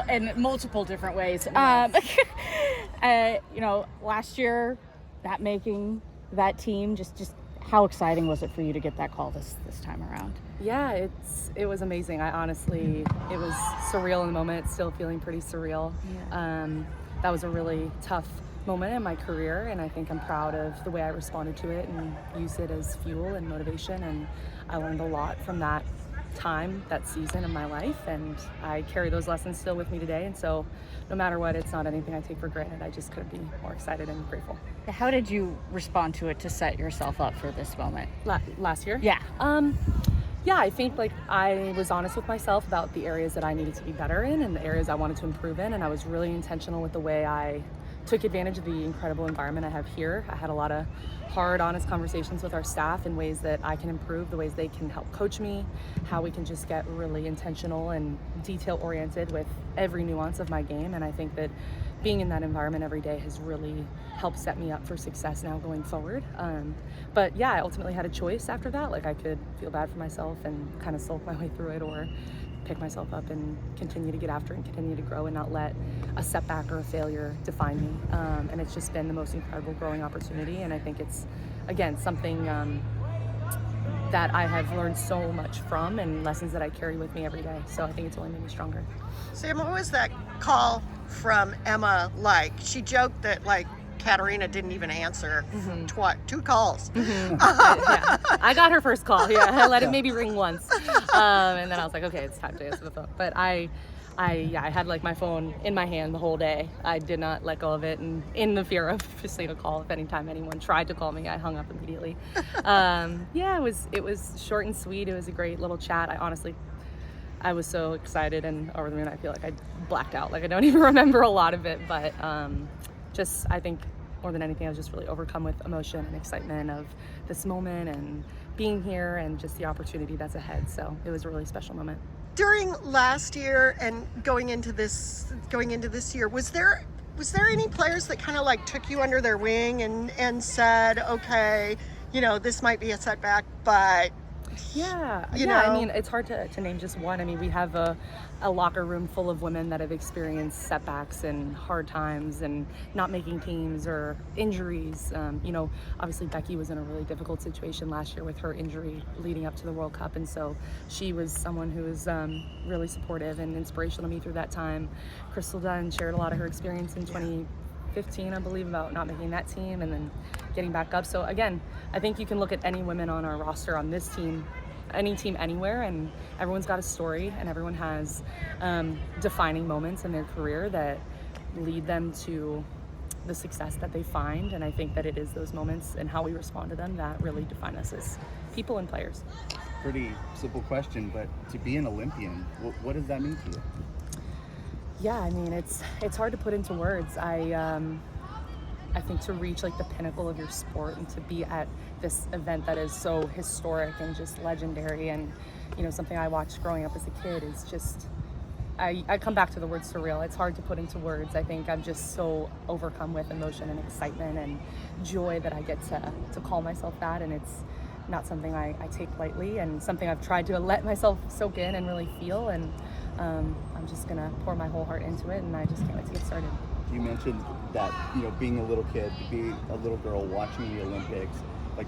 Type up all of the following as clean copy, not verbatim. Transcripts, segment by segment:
in multiple different ways. Yes. Last year, making that team, just how exciting was it for you to get that call this time around? Yeah, it was amazing. It was surreal in the moment. It's still feeling pretty surreal. Yeah. That was a really tough moment in my career, and I think I'm proud of the way I responded to it and used it as fuel and motivation, and I learned a lot from that season of my life, and I carry those lessons still with me today. And so no matter what, it's not anything I take for granted. I just couldn't be more excited and grateful. How did you respond to it to set yourself up for this moment? Last year? Yeah. I think I was honest with myself about the areas that I needed to be better in and the areas I wanted to improve in, and I was really intentional with the way I took advantage of the incredible environment I have here. I had a lot of hard, honest conversations with our staff in ways that I can improve, the ways they can help coach me, how we can just get really intentional and detail-oriented with every nuance of my game. And I think that being in that environment every day has really helped set me up for success now going forward. But yeah, I ultimately had a choice after that. I could feel bad for myself and kind of sulk my way through it, or pick myself up and continue to get after it and continue to grow and not let a setback or a failure define me. And it's just been the most incredible growing opportunity. And I think it's, again, something that I have learned so much from, and lessons that I carry with me every day. So I think it's only made me stronger. Sam, what was that call from Emma like? She joked that Katarina didn't even answer two calls. I got her first call. Yeah, I let it maybe ring once, and then I was like, okay, it's time to answer the phone. But I had my phone in my hand the whole day. I did not let go of it, and in the fear of missing a call, if anytime anyone tried to call me, I hung up immediately. It was short and sweet. It was a great little chat. I was so excited and over the moon. I feel like I blacked out. I don't even remember a lot of it, but I think more than anything, I was just really overcome with emotion and excitement of this moment and being here and just the opportunity that's ahead. So it was a really special moment. During last year and going into this year, was there any players that kind of took you under their wing and said, okay, this might be a setback, but I mean, it's hard to name just one. I mean, we have a locker room full of women that have experienced setbacks and hard times and not making teams or injuries. Obviously Becky was in a really difficult situation last year with her injury leading up to the World Cup. And so she was someone who was really supportive and inspirational to me through that time. Crystal Dunn shared a lot of her experience in 2015, I believe, about not making that team and then getting back up. So again, I think you can look at any women on our roster on this team, any team anywhere, and everyone's got a story and everyone has defining moments in their career that lead them to the success that they find. And I think that it is those moments and how we respond to them that really define us as people and players. Pretty simple question, but to be an Olympian, what does that mean to you? Yeah, I mean, it's hard to put into words. I think to reach the pinnacle of your sport and to be at this event that is so historic and just legendary and something I watched growing up as a kid is just, I come back to the word surreal. It's hard to put into words. I think I'm just so overcome with emotion and excitement and joy that I get to call myself that, and it's not something I take lightly and something I've tried to let myself soak in and really feel, and I'm just gonna pour my whole heart into it, and I just can't wait to get started. You mentioned that, being a little kid, to be a little girl watching the Olympics,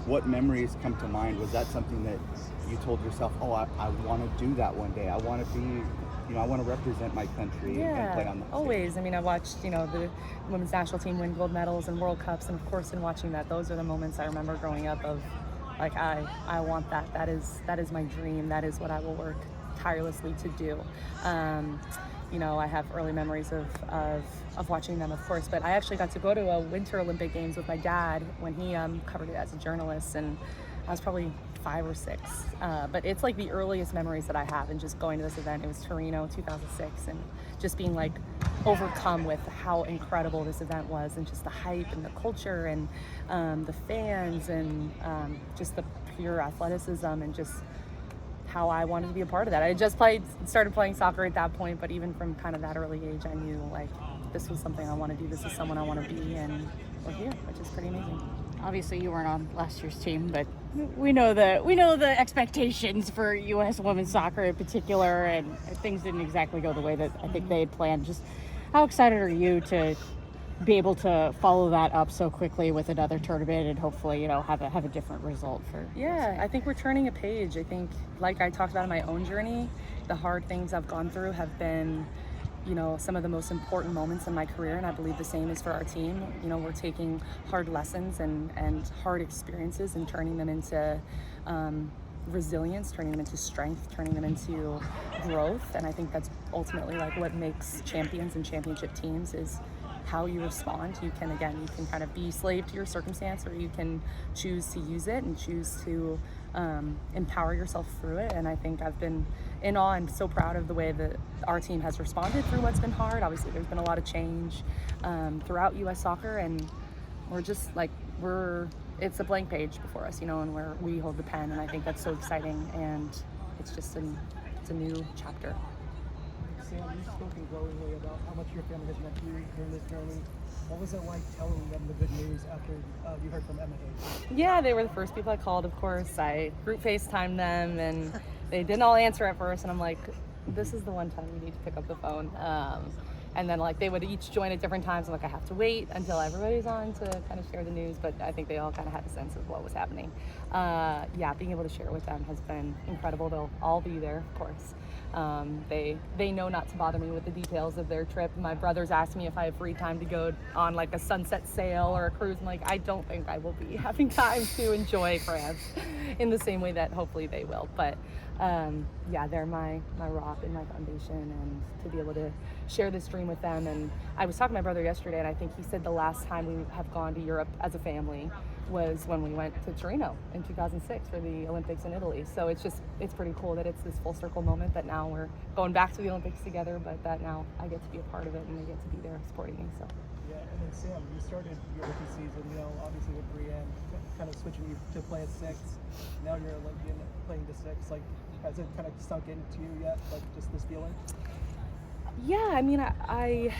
what memories come to mind? Was that something that you told yourself, oh, I want to do that one day. I want to be, I want to represent my country and play on the stage. Always. I mean, I watched, the women's national team win gold medals and World Cups. And of course, in watching that, those are the moments I remember growing up of I want that. That is my dream. That is what I will work tirelessly to do. I have early memories of watching them, of course, but I actually got to go to a Winter Olympic Games with my dad when he covered it as a journalist, and I was probably 5 or 6. But it's the earliest memories that I have, and just going to this event. It was Torino 2006, and just being overcome with how incredible this event was, and just the hype and the culture and the fans and just the pure athleticism and just how I wanted to be a part of that. I had just started playing soccer at that point, but even from kind of that early age, I knew this was something I want to do. This is someone I want to be, and we're here, which is pretty amazing. obviously you weren't on last year's team, but we know the expectations for U.S. women's soccer in particular, and things didn't exactly go the way that I think they had planned. Just how excited are you to be able to follow that up so quickly with another tournament and hopefully, have a different result for Yeah, I think we're turning a page. I think, like I talked about in my own journey, the hard things I've gone through have been, some of the most important moments in my career, and I believe the same is for our team. We're taking hard lessons and hard experiences and turning them into resilience, turning them into strength, turning them into growth, and I think that's ultimately like what makes champions and championship teams is how you respond. You can kind of be slave to your circumstance, or you can choose to use it and choose to empower yourself through it. And I think I've been in awe and so proud of the way that our team has responded through what's been hard. Obviously, there's been a lot of change throughout U.S. soccer, and we're just it's a blank page before us, and where we hold the pen. And I think that's so exciting, and it's just it's a new chapter. Sam, you've spoken glowingly about how much your family has meant to you during this journey. What was it like telling them the good news after you heard from Emma Hayes? Yeah, they were the first people I called, of course. I group FaceTimed them, and they didn't all answer at first, and I'm like, this is the one time you need to pick up the phone. And then they would each join at different times. I'm like, I have to wait until everybody's on to kind of share the news, but I think they all kind of had a sense of what was happening. Being able to share with them has been incredible. They'll all be there, of course. They know not to bother me with the details of their trip. My brothers asked me if I have free time to go on a sunset sail or a cruise. I'm like, I don't think I will be having time to enjoy France in the same way that hopefully they will. But they're my rock and my foundation, and to be able to share this dream with them. And I was talking to my brother yesterday, and I think he said the last time we have gone to Europe as a family was when we went to Torino in 2006 for the Olympics in Italy. So it's pretty cool that it's this full circle moment, that now we're going back to the Olympics together, but that now I get to be a part of it and they get to be there supporting me. So yeah, and then Sam, you started your rookie season, obviously with Brienne kind of switching you to play at 6. Now you're Olympian playing to 6. Has it kind of sunk into you yet? Just this feeling? Yeah, I mean, I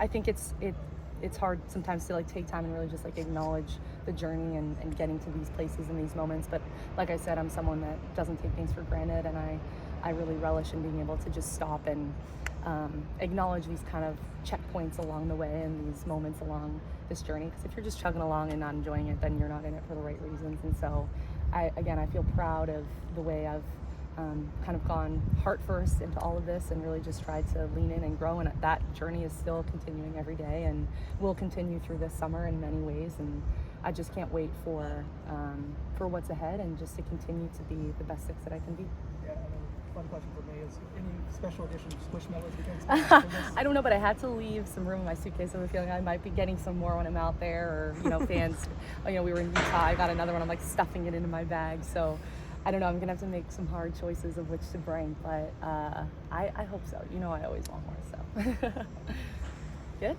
think it's hard sometimes to take time and really just acknowledge the journey and getting to these places and these moments. But like I said, I'm someone that doesn't take things for granted, and I really relish in being able to just stop and acknowledge these kind of checkpoints along the way and these moments along this journey. Because if you're just chugging along and not enjoying it, then you're not in it for the right reasons. And so I feel proud of the way I've kind of gone heart first into all of this and really just tried to lean in and grow, and that journey is still continuing every day and will continue through this summer in many ways. And I just can't wait for what's ahead, and just to continue to be the best 6 that I can be. Yeah, and then fun question for me is, any special edition Squishmallows you can expect? I don't know, but I had to leave some room in my suitcase. I have a feeling I might be getting some more when I'm out there, or fans. We were in Utah, I got another one. I'm stuffing it into my bag, so I don't know, I'm gonna have to make some hard choices of which to bring, but I hope so. I always want more, so. Good?